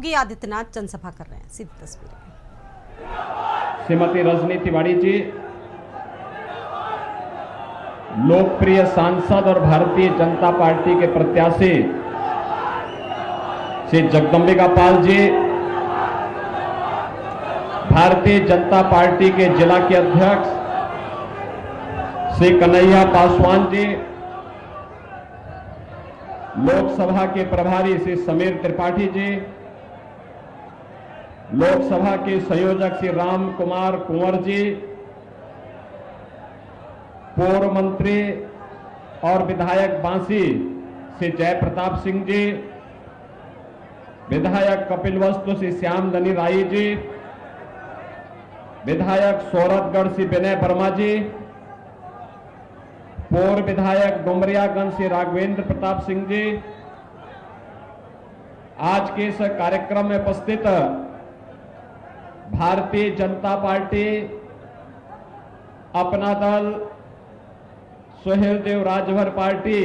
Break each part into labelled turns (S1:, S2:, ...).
S1: योगी आदित्यनाथ जनसभा कर रहे हैं। सीधी तस्वीरें।
S2: श्रीमती रजनी तिवारी जी लोकप्रिय सांसद और भारतीय जनता पार्टी के प्रत्याशी श्री जगदंबिका पाल जी, भारतीय जनता पार्टी के जिला के अध्यक्ष श्री कन्हैया पासवान जी, लोकसभा के प्रभारी श्री समीर त्रिपाठी जी, लोकसभा के संयोजक श्री राम कुमार कुंवर जी, पूर्व मंत्री और विधायक बांसी श्री जय प्रताप सिंह जी, विधायक कपिलवस्तु श्री श्याम धनी राय जी, विधायक सोरठगढ़ श्री विनय वर्मा जी, पूर्व विधायक डुमरियागंज श्री राघवेंद्र प्रताप सिंह जी, आज के इस कार्यक्रम में उपस्थित भारतीय जनता पार्टी, अपना दल, सुहेल देव राजभर पार्टी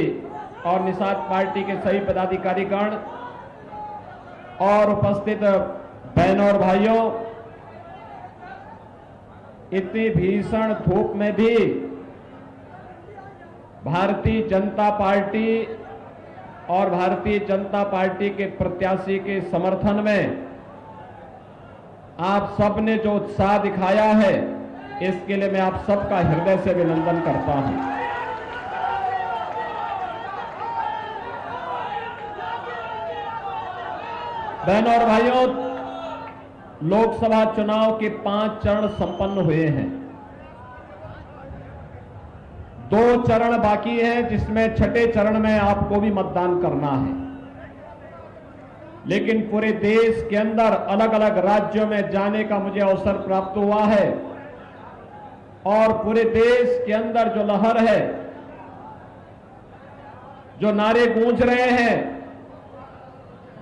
S2: और निषाद पार्टी के सभी पदाधिकारीगण और उपस्थित बहनों और भाइयों, इतनी भीषण धूप में भी भारतीय जनता पार्टी और भारतीय जनता पार्टी के प्रत्याशी के समर्थन में आप सब ने जो उत्साह दिखाया है, इसके लिए मैं आप सबका हृदय से अभिनंदन करता हूं। बहनों और भाइयों, लोकसभा चुनाव के 5 चरण संपन्न हुए हैं। 2 चरण बाकी हैं, जिसमें छठे चरण में आपको भी मतदान करना है। लेकिन पूरे देश के अंदर अलग अलग राज्यों में जाने का मुझे अवसर प्राप्त हुआ है और पूरे देश के अंदर जो लहर है, जो नारे गूंज रहे हैं,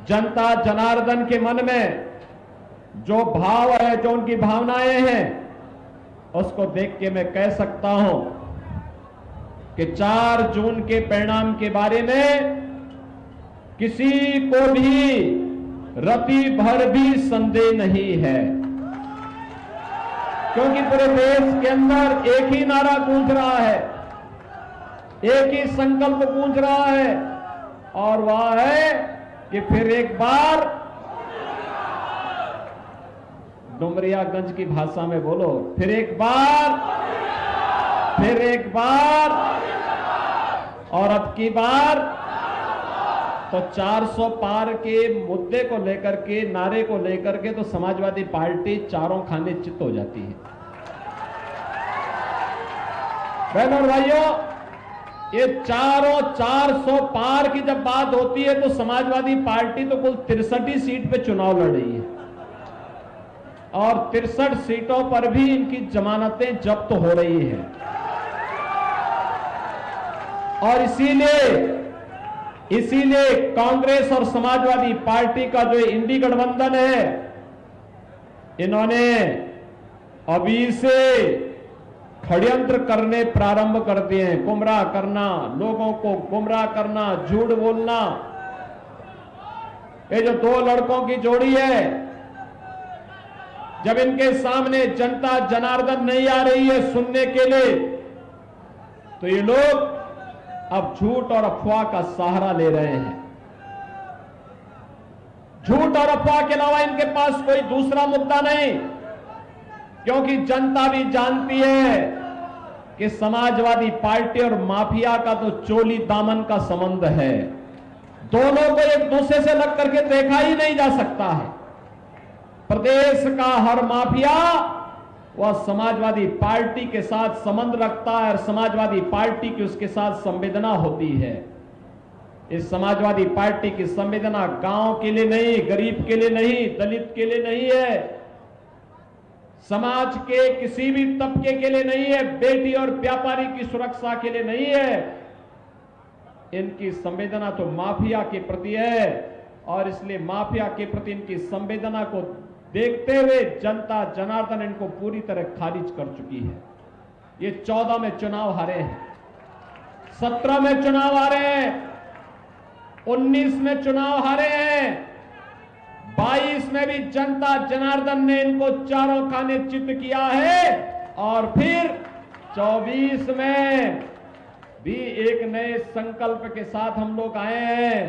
S2: जनता जनार्दन के मन में जो भाव है, जो उनकी भावनाएं हैं, उसको देख के मैं कह सकता हूं कि 4 जून के परिणाम के बारे में किसी को भी रति भर भी संदेह नहीं है, क्योंकि पूरे देश के अंदर एक ही नारा गूंज रहा है, एक ही संकल्प गूंज रहा है, और वह है कि फिर एक बार, डुमरियागंज की भाषा में बोलो, फिर एक बार, फिर एक बार, और अब की बार तो 400 पार के मुद्दे को लेकर के, नारे को लेकर के तो समाजवादी पार्टी चारों खाने चित हो जाती है। बहनों और भाइयों, ये चारों 400 पार की जब बात होती है तो समाजवादी पार्टी तो कुल 63 सीट पे चुनाव लड़ रही है और 63 सीटों पर भी इनकी जमानतें जब्त हो रही हैं। और इसीलिए कांग्रेस और समाजवादी पार्टी का जो इंडी गठबंधन है, इन्होंने अभी से षड्यंत्र करने प्रारंभ कर दिए हैं। गुमराह करना, लोगों को गुमराह करना, झूठ बोलना। ये जो 2 लड़कों की जोड़ी है, जब इनके सामने जनता जनार्दन नहीं आ रही है सुनने के लिए, तो ये लोग अब झूठ और अफवाह का सहारा ले रहे हैं। झूठ और अफवाह के अलावा इनके पास कोई दूसरा मुद्दा नहीं, क्योंकि जनता भी जानती है कि समाजवादी पार्टी और माफिया का तो चोली दामन का संबंध है। दोनों को एक दूसरे से लग करके देखा ही नहीं जा सकता है। प्रदेश का हर माफिया वह समाजवादी पार्टी के साथ संबंध रखता है और समाजवादी पार्टी की उसके साथ संवेदना होती है। इस समाजवादी पार्टी की संवेदना गांव के लिए नहीं, गरीब के लिए नहीं, दलित के लिए नहीं है, समाज के किसी भी तबके के लिए नहीं है, बेटी और व्यापारी की सुरक्षा के लिए नहीं है। इनकी संवेदना तो माफिया के प्रति है और इसलिए माफिया के प्रति इनकी संवेदना को देखते हुए जनता जनार्दन इनको पूरी तरह खारिज कर चुकी है। ये 14 में चुनाव हारे हैं, 17 में चुनाव हारे हैं, 19 में चुनाव हारे हैं, 22 में भी जनता जनार्दन ने इनको चारों खाने चित किया है और फिर 24 में भी एक नए संकल्प के साथ हम लोग आए हैं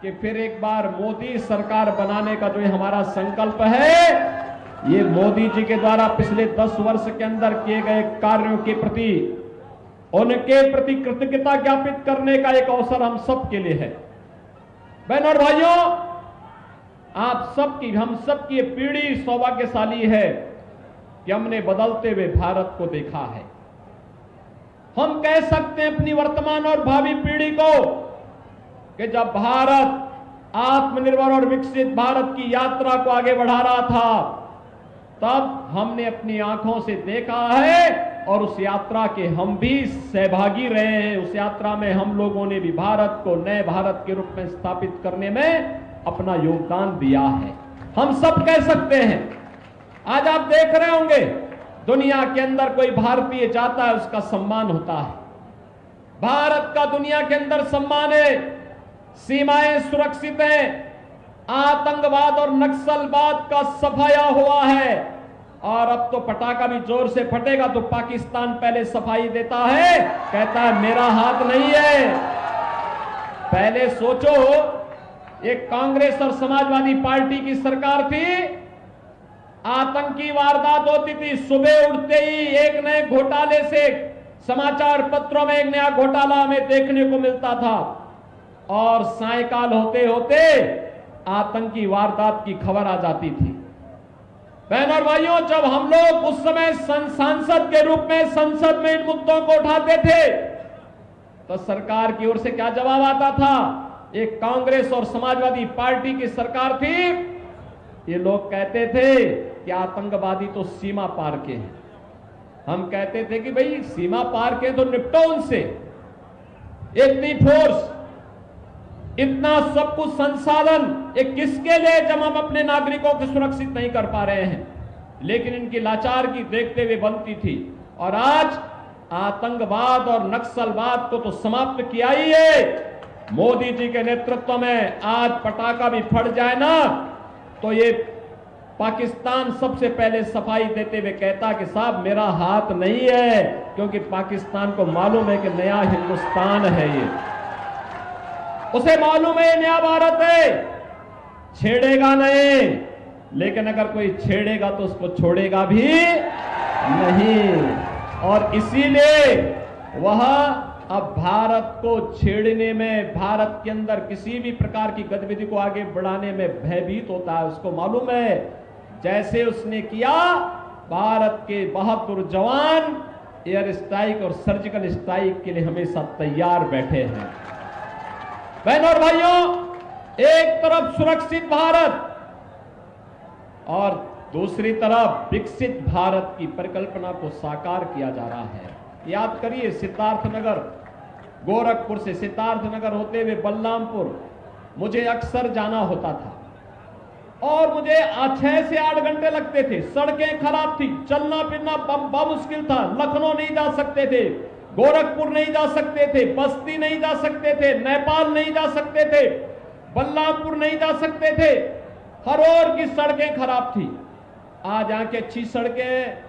S2: कि फिर एक बार मोदी सरकार बनाने का जो हमारा संकल्प है, ये मोदी जी के द्वारा पिछले 10 वर्ष के अंदर किए गए कार्यों के प्रति उनके प्रति कृतज्ञता ज्ञापित करने का एक अवसर हम सब के लिए है। बहनों और भाइयों, आप सबकी, हम सबकी पीढ़ी सौभाग्यशाली है कि हमने बदलते हुए भारत को देखा है। हम कह सकते हैं अपनी वर्तमान और भावी पीढ़ी को कि जब भारत आत्मनिर्भर और विकसित भारत की यात्रा को आगे बढ़ा रहा था, तब हमने अपनी आंखों से देखा है और उस यात्रा के हम भी सहभागी रहे हैं। उस यात्रा में हम लोगों ने भी भारत को नए भारत के रूप में स्थापित करने में अपना योगदान दिया है। हम सब कह सकते हैं। आज आप देख रहे होंगे दुनिया के अंदर कोई भारतीय जाता है, उसका सम्मान होता है। भारत का दुनिया के अंदर सम्मान है, सीमाएं सुरक्षित हैं, आतंकवाद और नक्सलवाद का सफाया हुआ है और अब तो पटाखा भी जोर से फटेगा तो पाकिस्तान पहले सफाई देता है, कहता है मेरा हाथ नहीं है। पहले सोचो, एक कांग्रेस और समाजवादी पार्टी की सरकार थी, आतंकी वारदात होती थी, सुबह उठते ही एक नए घोटाले से समाचार पत्रों में एक नया घोटाला हमें देखने को मिलता था और सायकाल होते होते आतंकी वारदात की खबर आ जाती थी। बहनों और भाइयों, जब हम लोग उस समय सांसद के रूप में संसद में इन मुद्दों को उठाते थे तो सरकार की ओर से क्या जवाब आता था? एक कांग्रेस और समाजवादी पार्टी की सरकार थी, ये लोग कहते थे कि आतंकवादी तो सीमा पार के हैं। हम कहते थे कि भाई सीमा पार के तो निपटो उनसे, इतनी फोर्स, इतना सब कुछ संसाधन, ये किसके लिए जब हम अपने नागरिकों को सुरक्षित नहीं कर पा रहे हैं? लेकिन इनकी लाचार की देखते हुए बनती थी। और आज आतंकवाद और नक्सलवाद को तो समाप्त किया ही है। मोदी जी के नेतृत्व में आज पटाखा भी फट जाए ना तो ये पाकिस्तान सबसे पहले सफाई देते हुए कहता कि साहब मेरा हाथ नहीं है, क्योंकि पाकिस्तान को मालूम है कि नया हिंदुस्तान है, ये उसे मालूम है नया भारत है, छेड़ेगा नहीं, लेकिन अगर कोई छेड़ेगा तो उसको छोड़ेगा भी नहीं। और इसीलिए वह अब भारत को छेड़ने में, भारत के अंदर किसी भी प्रकार की गतिविधि को आगे बढ़ाने में भयभीत होता है। उसको मालूम है जैसे उसने किया, भारत के बहादुर जवान एयर स्ट्राइक और सर्जिकल स्ट्राइक के लिए हमेशा तैयार बैठे हैं। बहनों और भाइयों, एक तरफ सुरक्षित भारत और दूसरी तरफ विकसित भारत की परिकल्पना को साकार किया जा रहा है। याद करिए, सिद्धार्थनगर, गोरखपुर से सिद्धार्थनगर होते हुए बलरामपुर मुझे अक्सर जाना होता था और मुझे 6 से 8 घंटे लगते थे। सड़कें खराब थी, चलना फिरना मुश्किल था। लखनऊ नहीं जा सकते थे, गोरखपुर नहीं जा सकते थे, बस्ती नहीं जा सकते थे, नेपाल नहीं जा सकते थे, बलरामपुर नहीं जा सकते थे। हर ओर की सड़कें खराब थी। आज यहाँ की अच्छी सड़कें,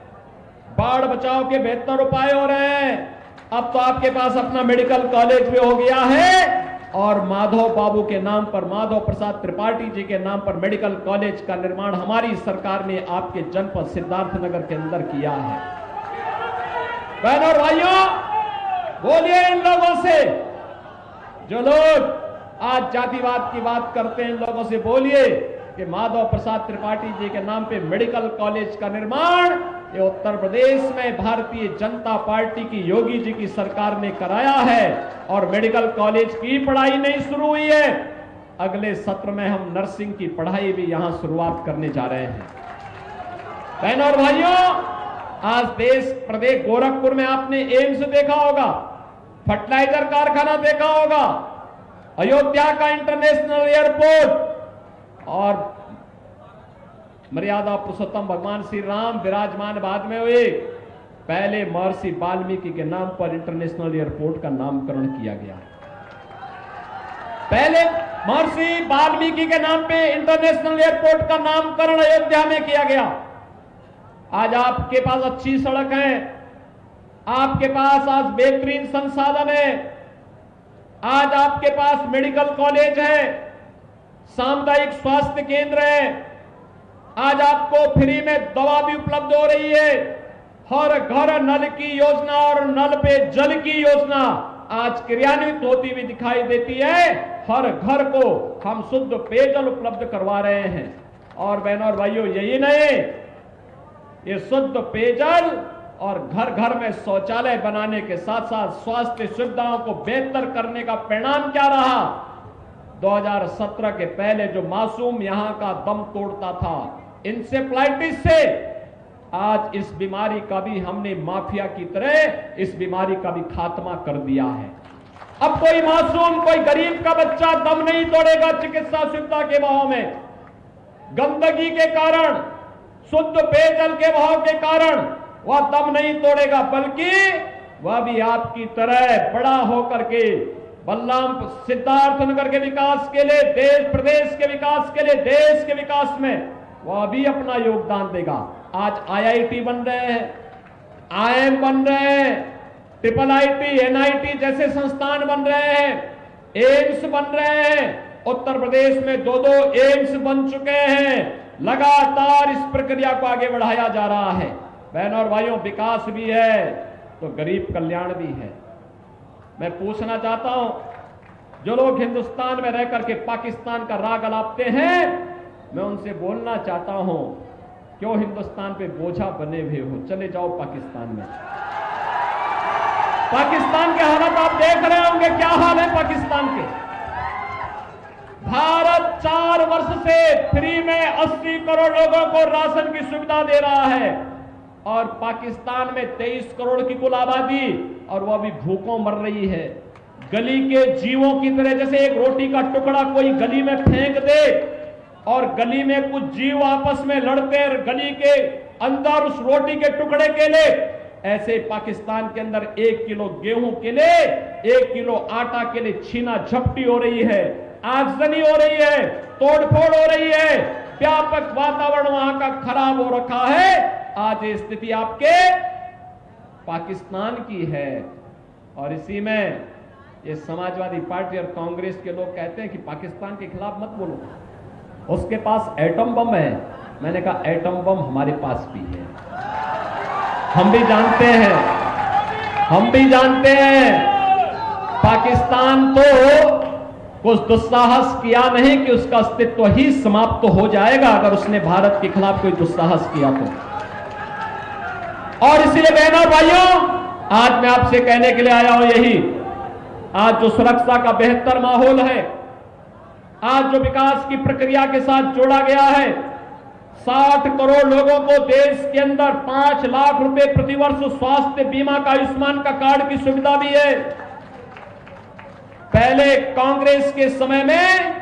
S2: बाढ़ बचाव के बेहतर उपाय हो रहे हैं। अब तो आपके पास अपना मेडिकल कॉलेज भी हो गया है और माधव बाबू के नाम पर, माधव प्रसाद त्रिपाठी जी के नाम पर मेडिकल कॉलेज का निर्माण हमारी सरकार ने आपके जनपद सिद्धार्थनगर के अंदर किया है। बहनों और भाइयों, बोलिए इन लोगों से, जो लोग आज जातिवाद की बात करते हैं, इन लोगों से बोलिए कि माधव प्रसाद त्रिपाठी जी के नाम पे मेडिकल कॉलेज का निर्माण ये उत्तर प्रदेश में भारतीय जनता पार्टी की योगी जी की सरकार ने कराया है। और मेडिकल कॉलेज की पढ़ाई नहीं शुरू हुई है, अगले सत्र में हम नर्सिंग की पढ़ाई भी यहां शुरुआत करने जा रहे हैं। बहनों और भाइयों, आज देश प्रदेश गोरखपुर में आपने एम्स देखा होगा, फर्टिलाइजर कारखाना देखा होगा, अयोध्या का इंटरनेशनल एयरपोर्ट और मर्यादा पुरुषोत्तम भगवान श्री राम विराजमान बाद में हुए। पहले महर्षि वाल्मीकि के नाम पर इंटरनेशनल एयरपोर्ट का नामकरण किया गया। पहले महर्षि वाल्मीकि के नाम पे इंटरनेशनल एयरपोर्ट का नामकरण अयोध्या में किया गया। आज आपके पास अच्छी सड़क है, आपके पास आज बेहतरीन संसाधन है, आज आपके पास मेडिकल कॉलेज है, सामुदायिक स्वास्थ्य केंद्र है, आज आपको फ्री में दवा भी उपलब्ध हो रही है। हर घर नल की योजना और नल पे जल की योजना आज क्रियान्वित होती हुई दिखाई देती है। हर घर को हम शुद्ध पेयजल उपलब्ध करवा रहे हैं। और बहनों और भाइयों, यही नहीं, ये शुद्ध पेयजल और घर घर में शौचालय बनाने के साथ साथ स्वास्थ्य सुविधाओं को बेहतर करने का परिणाम क्या रहा? 2017 के पहले जो मासूम यहां का दम तोड़ता था इंसेफ्लाइटिस से, आज इस बीमारी का भी हमने माफिया की तरह इस बीमारी का भी खात्मा कर दिया है। अब कोई मासूम, कोई गरीब का बच्चा दम नहीं तोड़ेगा चिकित्सा सुविधा के अभाव में, गंदगी के कारण, शुद्ध पेयजल के अभाव के कारण वह दम नहीं तोड़ेगा, बल्कि वह भी आपकी तरह बड़ा होकर के बलराम सिद्धार्थनगर के विकास के लिए, देश प्रदेश के विकास के लिए, देश के विकास में वह भी अपना योगदान देगा। आज IIT बन रहे हैं, IIM बन रहे हैं, IIIT, NIT जैसे संस्थान बन रहे हैं, एम्स बन रहे हैं। उत्तर प्रदेश में 2-2 एम्स बन चुके हैं। लगातार इस प्रक्रिया को आगे बढ़ाया जा रहा है। बहनों और भाइयों, विकास भी है तो गरीब कल्याण भी है। मैं पूछना चाहता हूं, जो लोग हिंदुस्तान में रह करके पाकिस्तान का राग अलापते हैं, मैं उनसे बोलना चाहता हूं, क्यों हिंदुस्तान पे बोझा बने हुए हो? चले जाओ पाकिस्तान में। पाकिस्तान के हालात आप देख रहे होंगे, क्या हाल है पाकिस्तान के। भारत 4 वर्ष से फ्री में 80 करोड़ लोगों को राशन की सुविधा दे रहा है, और पाकिस्तान में 23 करोड़ की कुल आबादी, और वह भी भूखों मर रही है। गली के जीवों की तरह, जैसे एक रोटी का टुकड़ा कोई गली में फेंक दे और गली में कुछ जीव आपस में लड़ते हैं गली के अंदर उस रोटी के टुकड़े के लिए, ऐसे पाकिस्तान के अंदर 1 किलो गेहूं के लिए, 1 किलो आटा के लिए छीना झपटी हो रही है, आगजनी हो रही है, तोड़फोड़ हो रही है, व्यापक वातावरण वहां का खराब हो रखा है। आज ये स्थिति आपके पाकिस्तान की है। और इसी में ये समाजवादी पार्टी और कांग्रेस के लोग कहते हैं कि पाकिस्तान के खिलाफ मत बोलो, उसके पास एटम बम है। मैंने कहा एटम बम हमारे पास भी है, हम भी जानते हैं, हम भी जानते हैं। पाकिस्तान तो कुछ दुस्साहस किया नहीं कि उसका अस्तित्व ही समाप्त हो जाएगा अगर उसने भारत के खिलाफ कोई दुस्साहस किया तो। और इसलिए बहनों और भाइयों, आज मैं आपसे कहने के लिए आया हूं यही, आज जो सुरक्षा का बेहतर माहौल है, आज जो विकास की प्रक्रिया के साथ जोड़ा गया है, 60 करोड़ लोगों को देश के अंदर 5 लाख रुपए प्रतिवर्ष स्वास्थ्य बीमा का, आयुष्मान का कार्ड की सुविधा भी है। पहले कांग्रेस के समय में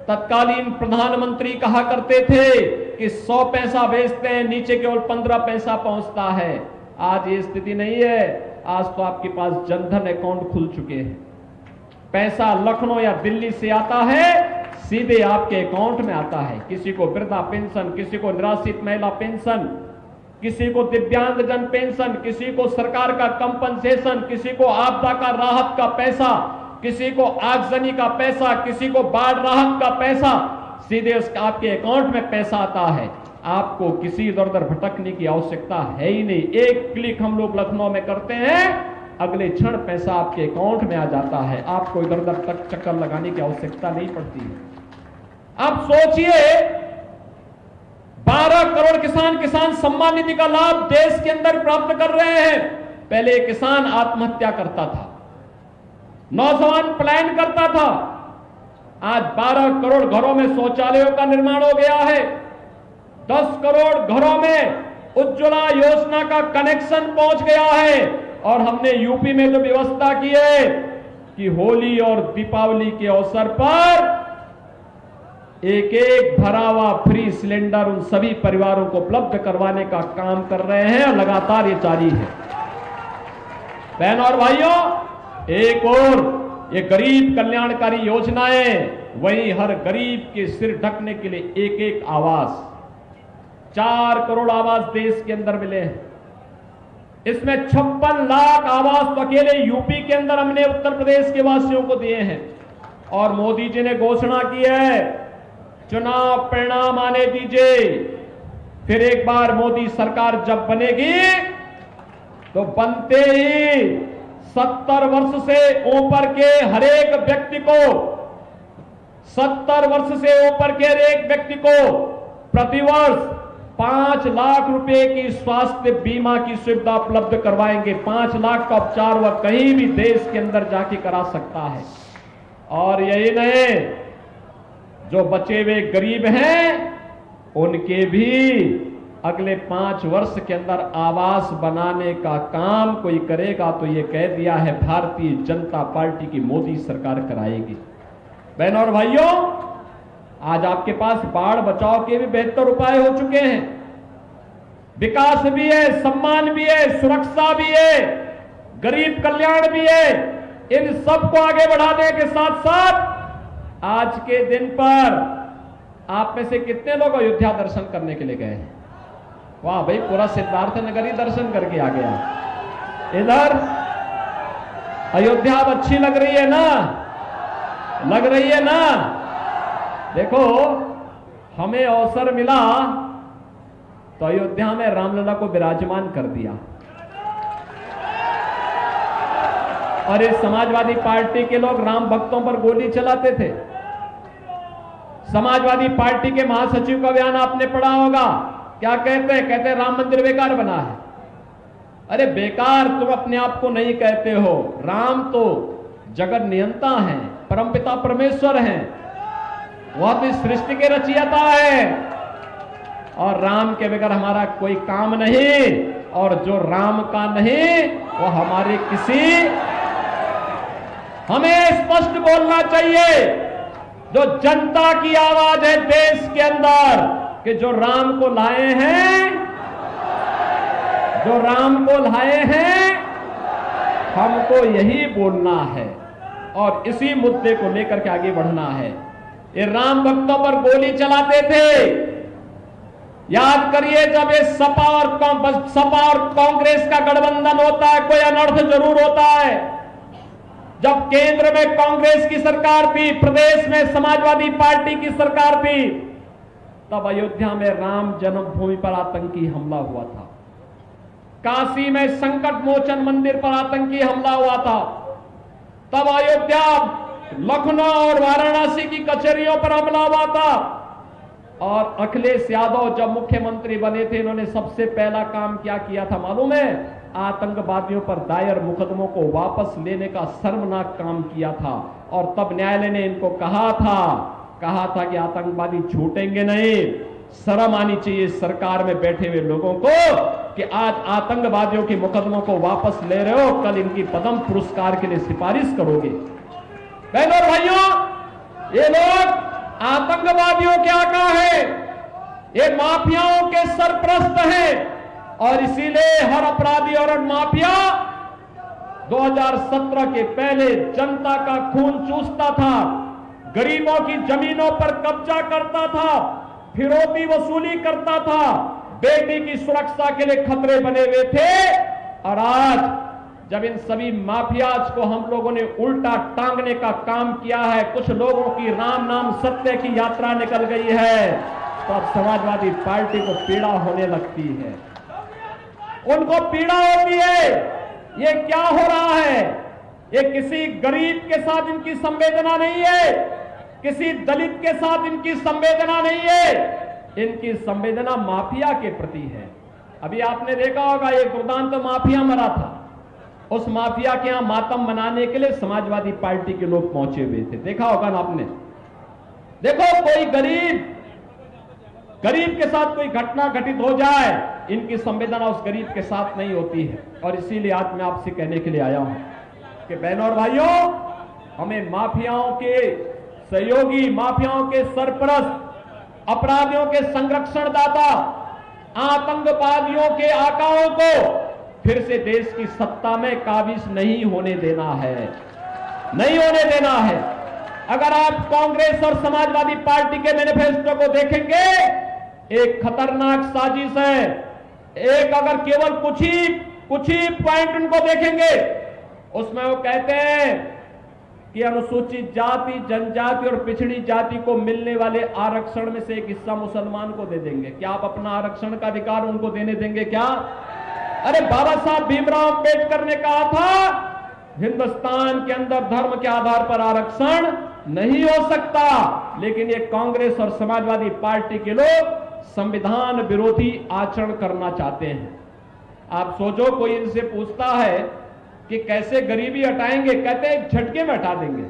S2: तत्कालीन प्रधानमंत्री कहा करते थे कि 100 पैसा बेचते हैं, नीचे केवल 15 पैसा पहुंचता है। आज ये स्थिति नहीं है। आज तो आपके पास जनधन अकाउंट खुल चुके हैं। पैसा लखनऊ या दिल्ली से आता है, सीधे आपके अकाउंट में आता है। किसी को वृद्धा पेंशन, किसी को निराश्रित महिला पेंशन, किसी को दिव्यांगजन पेंशन, किसी को सरकार का कंपनसेशन, किसी को आपदा का राहत का पैसा, किसी को आगजनी का पैसा, किसी को बाढ़ राहत का पैसा, सीधे उसका आपके अकाउंट में पैसा आता है। आपको किसी इधर उधर भटकने की आवश्यकता है ही नहीं। एक क्लिक हम लोग लखनऊ में करते हैं, अगले क्षण पैसा आपके अकाउंट में आ जाता है। आपको इधर उधर तक चक्कर लगाने की आवश्यकता नहीं पड़ती है। आप सोचिए, 12 करोड़ किसान सम्मान निधि का लाभ देश के अंदर प्राप्त कर रहे हैं। पहले किसान आत्महत्या करता था, नौजवान पलायन करता था। आज 12 करोड़ घरों में शौचालयों का निर्माण हो गया है। 10 करोड़ घरों में उज्ज्वला योजना का कनेक्शन पहुंच गया है। और हमने यूपी में जो व्यवस्था की है कि होली और दीपावली के अवसर पर एक एक भरा हुआ फ्री सिलेंडर उन सभी परिवारों को उपलब्ध करवाने का काम कर रहे हैं और लगातार ये जारी है। बहनों और भाइयों, एक और ये गरीब कल्याणकारी योजनाएं, वहीं हर गरीब के सिर ढकने के लिए एक एक आवास, 4 करोड़ आवास देश के अंदर मिले हैं। इसमें 56 लाख आवास तो अकेले यूपी के अंदर हमने उत्तर प्रदेश के वासियों को दिए हैं। और मोदी जी ने घोषणा की है, चुनाव परिणाम आने दीजिए, फिर एक बार मोदी सरकार जब बनेगी तो बनते ही 70 वर्ष से ऊपर के हर एक व्यक्ति को, 70 वर्ष से ऊपर के हर एक व्यक्ति को प्रतिवर्ष 5 लाख रुपए की स्वास्थ्य बीमा की सुविधा उपलब्ध करवाएंगे। 5 लाख का उपचार वह कहीं भी देश के अंदर जाके करा सकता है। और यही नहीं, जो बचे हुए गरीब हैं उनके भी अगले 5 वर्ष के अंदर आवास बनाने का काम कोई करेगा तो ये कह दिया है भारतीय जनता पार्टी की मोदी सरकार कराएगी। बहनों और भाइयों, आज आपके पास बाढ़ बचाव के भी बेहतर उपाय हो चुके हैं। विकास भी है, सम्मान भी है, सुरक्षा भी है, गरीब कल्याण भी है। इन सबको आगे बढ़ाने के साथ साथ आज के दिन पर आप में से कितने लोग अयोध्या दर्शन करने के लिए गए हैं? वाह भाई, पूरा सिद्धार्थ नगर ही दर्शन करके आ गया। इधर अयोध्या अब अच्छी लग रही है ना? लग रही है ना? देखो, हमें अवसर मिला तो अयोध्या में रामलला को विराजमान कर दिया। और इस समाजवादी पार्टी के लोग राम भक्तों पर गोली चलाते थे। समाजवादी पार्टी के महासचिव का बयान आपने पढ़ा होगा। क्या कहते हैं? कहते हैं राम मंदिर बेकार बना है। अरे बेकार तुम अपने आप को नहीं कहते हो। राम तो जगत नियंता हैं, परमपिता परमेश्वर हैं, वह तो सृष्टि के रचयिता है। और राम के बगैर हमारा कोई काम नहीं, और जो राम का नहीं वो हमारे किसी। हमें स्पष्ट बोलना चाहिए, जो जनता की आवाज है देश के अंदर, कि जो राम को लाए हैं, जो राम को लाए हैं, हमको यही बोलना है और इसी मुद्दे को लेकर के आगे बढ़ना है। ये राम भक्तों पर गोली चलाते थे। याद करिए, जब ये सपा और कांग्रेस का गठबंधन होता है, कोई अनर्थ जरूर होता है। जब केंद्र में कांग्रेस की सरकार थी, प्रदेश में समाजवादी पार्टी की सरकार थी, तब अयोध्या में राम जन्मभूमि पर आतंकी हमला हुआ था। काशी में संकट मोचन मंदिर पर आतंकी हमला हुआ था। तब अयोध्या, लखनऊ और वाराणसी की कचहरियों पर हमला हुआ था। और अखिलेश यादव जब मुख्यमंत्री बने थे, इन्होंने सबसे पहला काम क्या किया था मालूम है? आतंकवादियों पर दायर मुकदमों को वापस लेने का शर्मनाक काम किया था। और तब न्यायालय ने इनको कहा था कि आतंकवादी छूटेंगे नहीं। शर्म आनी चाहिए सरकार में बैठे हुए लोगों को कि आज आतंकवादियों के मुकदमों को वापस ले रहे हो, कल इनकी पद्म पुरस्कार के लिए सिफारिश करोगे। बहनों और भाइयों, ये लोग आतंकवादियों के आका है, ये माफियाओं के सरपरस्त हैं। और इसीलिए हर अपराधी और माफिया 2017 के पहले जनता का खून चूसता था, गरीबों की जमीनों पर कब्जा करता था, फिरौती वसूली करता था, बेटी की सुरक्षा के लिए खतरे बने हुए थे। और आज जब इन सभी माफियाज को हम लोगों ने उल्टा टांगने का काम किया है, कुछ लोगों की राम नाम सत्य की यात्रा निकल गई है, तो अब समाजवादी पार्टी को पीड़ा होने लगती है। उनको पीड़ा होती है। ये क्या हो रहा है? ये किसी गरीब के साथ इनकी संवेदना नहीं है, किसी दलित के साथ इनकी संवेदना नहीं है, इनकी संवेदना माफिया के प्रति है। अभी आपने देखा होगा, एक दुर्दांत माफिया मरा था। उस माफिया के यहां मातम मनाने के लिए समाजवादी पार्टी के लोग पहुंचे हुए थे। देखा होगा ना आपने। देखो, कोई गरीब के साथ कोई घटना घटित हो जाए, इनकी संवेदना उस गरीब के साथ नहीं होती है। और इसीलिए आज मैं आपसे कहने के लिए आया हूं कि बहनों और भाइयों, हमें माफियाओं के सहयोगी, माफियाओं के सरपरस्त, अपराधियों के संरक्षणदाता, आतंकवादियों के आकाओं को फिर से देश की सत्ता में काबिज नहीं होने देना है। नहीं होने देना है। अगर आप कांग्रेस और समाजवादी पार्टी के मैनिफेस्टो को देखेंगे, एक खतरनाक साजिश है। एक अगर केवल कुछ ही पॉइंट उनको देखेंगे, उसमें वो कहते हैं कि अनुसूचित जाति, जनजाति और पिछड़ी जाति को मिलने वाले आरक्षण में से एक हिस्सा मुसलमान को दे देंगे। क्या आप अपना आरक्षण का अधिकार उनको देने देंगे क्या? अरे बाबा साहब भीमराव अंबेडकर ने कहा था हिंदुस्तान के अंदर धर्म के आधार पर आरक्षण नहीं हो सकता, लेकिन ये कांग्रेस और समाजवादी पार्टी के लोग संविधान विरोधी आचरण करना चाहते हैं। आप सोचो, कोई इनसे पूछता है कि कैसे गरीबी हटाएंगे, कहते हैं एक झटके में हटा देंगे।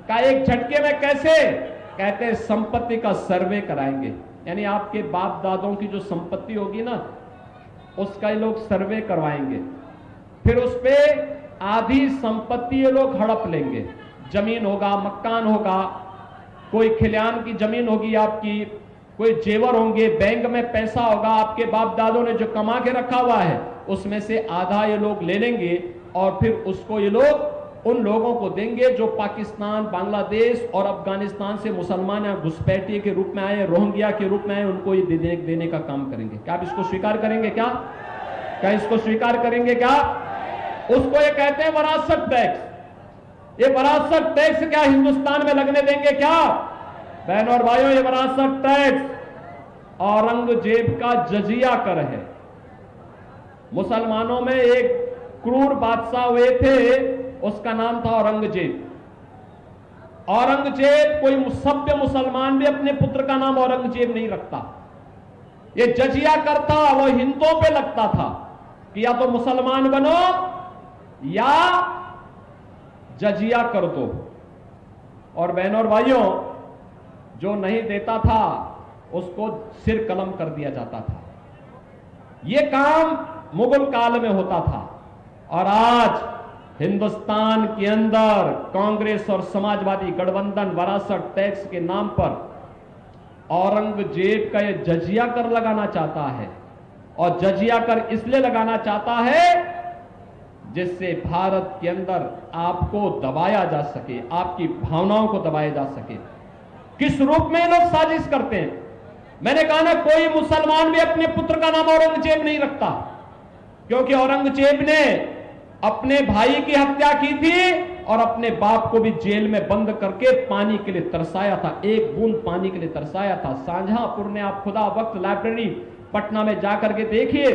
S2: का एक झटके में कैसे? कहते हैं संपत्ति का सर्वे कराएंगे, यानी आपके बाप दादों की जो संपत्ति होगी ना, उसका ये लोग सर्वे करवाएंगे। फिर उस पे आधी संपत्ति ये लोग हड़प लेंगे। जमीन होगा, मकान होगा, कोई खलिहान की जमीन होगी आपकी, कोई जेवर होंगे, बैंक में पैसा होगा, आपके बाप दादों ने जो कमा के रखा हुआ है उसमें से आधा ये लोग ले लेंगे और फिर उसको ये लोग उन लोगों को देंगे जो पाकिस्तान, बांग्लादेश और अफगानिस्तान से मुसलमान या घुसपैठिए के रूप में आए, रोहिंग्या के रूप में आए, उनको ये देने का काम करेंगे। क्या आप इसको स्वीकार करेंगे? क्या इसको स्वीकार करेंगे? क्या उसको ये कहते हैं वरासत टैक्स। ये वरासत टैक्स क्या हिंदुस्तान में लगने देंगे क्या? बहनों और भाइयों, ये वरासत टैक्स औरंगजेब का जजिया कर है। मुसलमानों में एक क्रूर बादशाह हुए थे, उसका नाम था औरंगजेब। औरंगजेब, कोई सभ्य मुसलमान भी अपने पुत्र का नाम औरंगजेब नहीं रखता। ये जजिया करता, वो हिंदुओं पे लगता था कि या तो मुसलमान बनो या जजिया कर दो। और बहनों और भाइयों, जो नहीं देता था उसको सिर कलम कर दिया जाता था। यह काम मुगल काल में होता था और आज हिंदुस्तान के अंदर कांग्रेस और समाजवादी गठबंधन वरासत टैक्स के नाम पर औरंगजेब का यह जजिया कर लगाना चाहता है। और जजिया कर इसलिए लगाना चाहता है जिससे भारत के अंदर आपको दबाया जा सके, आपकी भावनाओं को दबाया जा सके। किस रूप में लोग साजिश करते हैं? मैंने कहा ना, कोई मुसलमान भी अपने पुत्र का नाम औरंगजेब नहीं रखता, क्योंकि औरंगजेब ने अपने भाई की हत्या की थी और अपने बाप को भी जेल में बंद करके पानी के लिए तरसाया था, एक बूंद पानी के लिए तरसाया था। शाहजहांपुर ने, आप खुदा वक्त लाइब्रेरी पटना में जाकर के देखिए,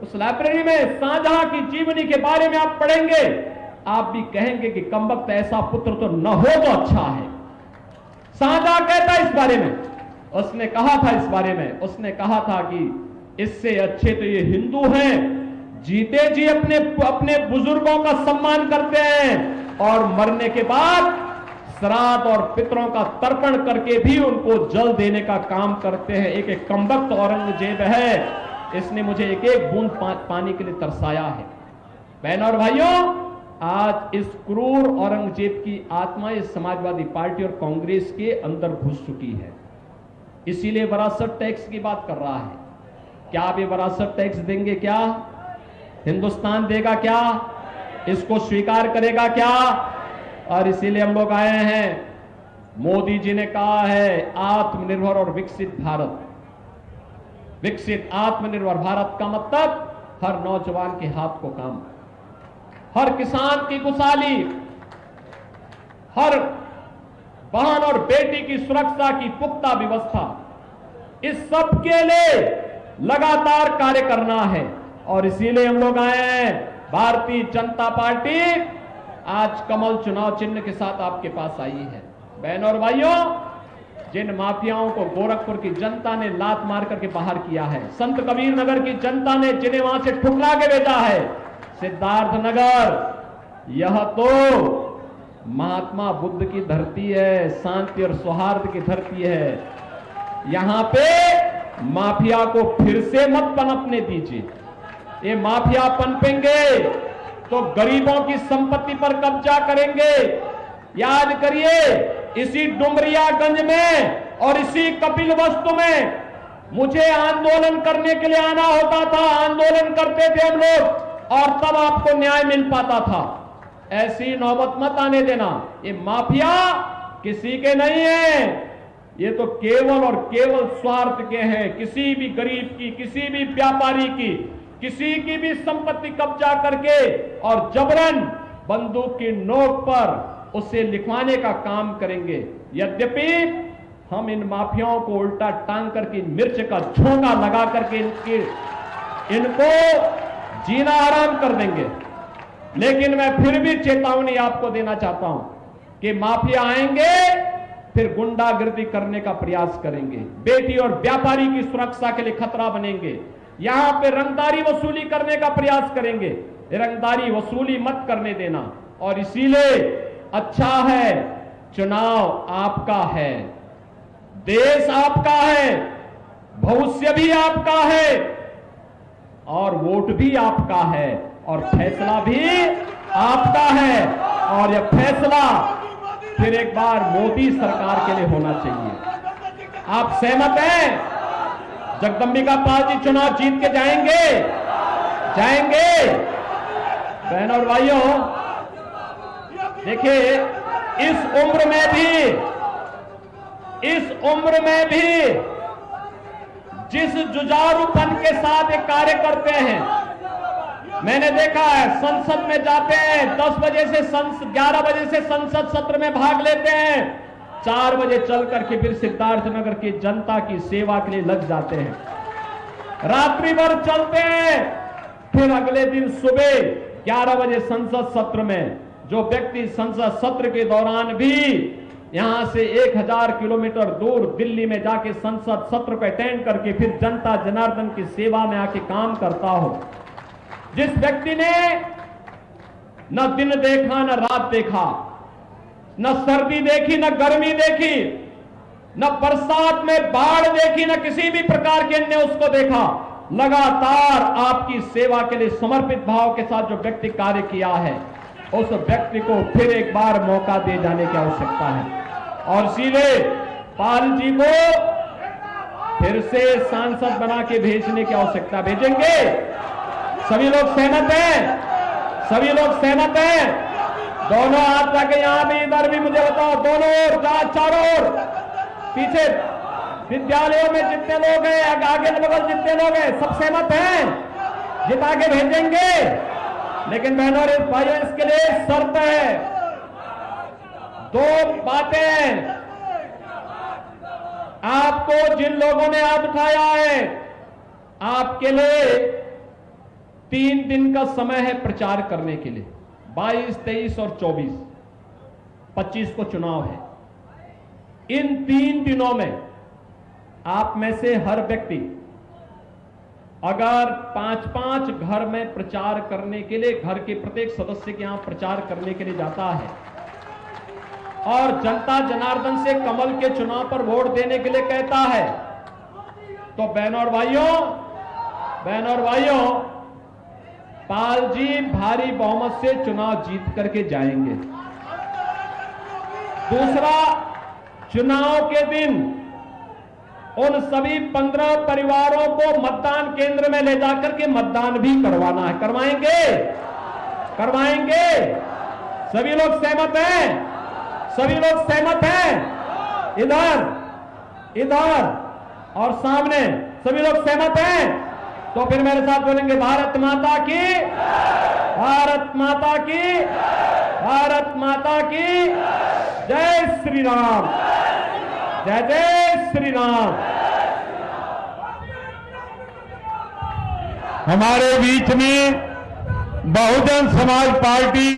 S2: उस लाइब्रेरी में शाहजहां की जीवनी के बारे में आप पढ़ेंगे, आप भी कहेंगे कि कमबख्त ऐसा पुत्र तो न हो तो अच्छा है। शाहजहां कहता है इस बारे में, उसने कहा था इस बारे में, उसने कहा था कि इससे अच्छे तो ये हिंदू हैं, जीते जी अपने बुजुर्गों का सम्मान करते हैं और मरने के बाद श्राद्ध और पितरों का तर्पण करके भी उनको जल देने का काम करते हैं। एक कमबख्त औरंगजेब है, इसने मुझे एक एक बूंद पानी के लिए तरसाया है। बहनों और भाइयों, आज इस क्रूर औरंगजेब की आत्मा इस समाजवादी पार्टी और कांग्रेस के अंदर घुस चुकी है, इसीलिए वरासत टैक्स की बात कर रहा है। क्या आप ये वरासत टैक्स देंगे? क्या हिंदुस्तान देगा? क्या इसको स्वीकार करेगा? क्या? और इसीलिए हम लोग आए हैं। मोदी जी ने कहा है आत्मनिर्भर और विकसित भारत। विकसित आत्मनिर्भर भारत का मतलब हर नौजवान के हाथ को काम, हर किसान की खुशहाली, हर बहन और बेटी की सुरक्षा की पुख्ता व्यवस्था, इस सब के लिए लगातार कार्य करना है। और इसीलिए हम लोग आए हैं। भारतीय जनता पार्टी आज कमल चुनाव चिन्ह के साथ आपके पास आई है। बहनों और भाइयों, जिन माफियाओं को गोरखपुर की जनता ने लात मार करके बाहर किया है, संत कबीर नगर की जनता ने जिन्हें वहां से ठुकरा के भेजा है, सिद्धार्थ नगर, यह तो महात्मा बुद्ध की धरती है, शांति और सौहार्द की धरती है। यहां पे माफिया को फिर से मत पनपने दीजिए। ये माफिया पनपेंगे तो गरीबों की संपत्ति पर कब्जा करेंगे। याद करिए, इसी डुमरियागंज में और इसी कपिलवस्तु में मुझे आंदोलन करने के लिए आना होता था, आंदोलन करते थे हम लोग और तब आपको न्याय मिल पाता था। ऐसी नौबत मत आने देना। ये माफिया किसी के नहीं है, ये तो केवल और केवल स्वार्थ के हैं। किसी भी गरीब की, किसी भी व्यापारी की, किसी की भी संपत्ति कब्जा करके और जबरन बंदूक की नोक पर उसे लिखवाने का काम करेंगे। यद्यपि हम इन माफियाओं को उल्टा टांग करके मिर्च का झोंका लगा करके इनको जीना आराम कर देंगे। लेकिन मैं फिर भी चेतावनी आपको देना चाहता हूं कि माफिया आएंगे फिर गुंडागर्दी करने का प्रयास करेंगे, बेटी और व्यापारी की सुरक्षा के लिए खतरा बनेंगे, यहां पे रंगदारी वसूली करने का प्रयास करेंगे। रंगदारी वसूली मत करने देना। और इसीलिए अच्छा है, चुनाव आपका है, देश आपका है, भविष्य भी आपका है और वोट भी आपका है और फैसला भी आपका है। और यह फैसला फिर एक बार मोदी सरकार के लिए होना चाहिए। आप सहमत हैं? जगदंबिका पाल जी चुनाव जीत के जाएंगे? जाएंगे? बहनों और भाइयों, देखिए इस उम्र में भी जिस जुझारूपन के साथ एक कार्य करते हैं, मैंने देखा है संसद में जाते हैं 10 बजे से 11 बजे से संसद सत्र में भाग लेते हैं, 4 बजे चल करके फिर सिद्धार्थनगर की जनता की सेवा के लिए लग जाते हैं, रात्रि भर चलते हैं, फिर अगले दिन सुबह 11 बजे संसद सत्र में, जो व्यक्ति संसद सत्र के दौरान भी यहां से 1000 किलोमीटर दूर दिल्ली में जाके संसद सत्र को अटेंड करके फिर जनता जनार्दन की सेवा में आके काम करता हो, जिस व्यक्ति ने न दिन देखा न रात देखा, न सर्दी देखी न गर्मी देखी, न बरसात में बाढ़ देखी, न किसी भी प्रकार के अन्य उसको देखा, लगातार आपकी सेवा के लिए समर्पित भाव के साथ जो व्यक्ति कार्य किया है, उस व्यक्ति को फिर एक बार मौका दे जाने की आवश्यकता है। और सीधे पाल जी को फिर से सांसद बना के भेजने की आवश्यकता। भेजेंगे? सभी लोग सहमत हैं? सभी लोग सहमत हैं? दोनों हाथ जाके यहां भी इधर भी मुझे बताओ, दोनों ओर, चारों ओर, पीछे विद्यालयों में जितने लोग हैं, आगे बगल जितने लोग हैं, सब सहमत हैं? जिता के भेजेंगे? लेकिन बहनों और भाइयों, इसके लिए शर्त है, 2 बातें। आपको जिन लोगों ने हाथ उठाया है, आपके लिए 3 दिन का समय है प्रचार करने के लिए, 22, 23 और 24, 25 को चुनाव है। इन 3 दिनों में आप में से हर व्यक्ति अगर 5-5 घर में प्रचार करने के लिए, घर के प्रत्येक सदस्य के यहां प्रचार करने के लिए जाता है और जनता जनार्दन से कमल के चुनाव पर वोट देने के लिए कहता है, तो बहनों और भाइयों, पाल जी भारी बहुमत से चुनाव जीत करके जाएंगे। दूसरा, चुनाव के दिन उन सभी 15 परिवारों को मतदान केंद्र में ले जाकर के मतदान भी करवाना है। करवाएंगे? करवाएंगे? सभी लोग सहमत हैं? सभी लोग सहमत हैं? इधर और सामने सभी लोग सहमत हैं? तो फिर मेरे साथ बोलेंगे, भारत माता की, भारत माता की, भारत माता की जय श्री राम, जय जय श्री राम।
S3: हमारे बीच में बहुजन समाज पार्टी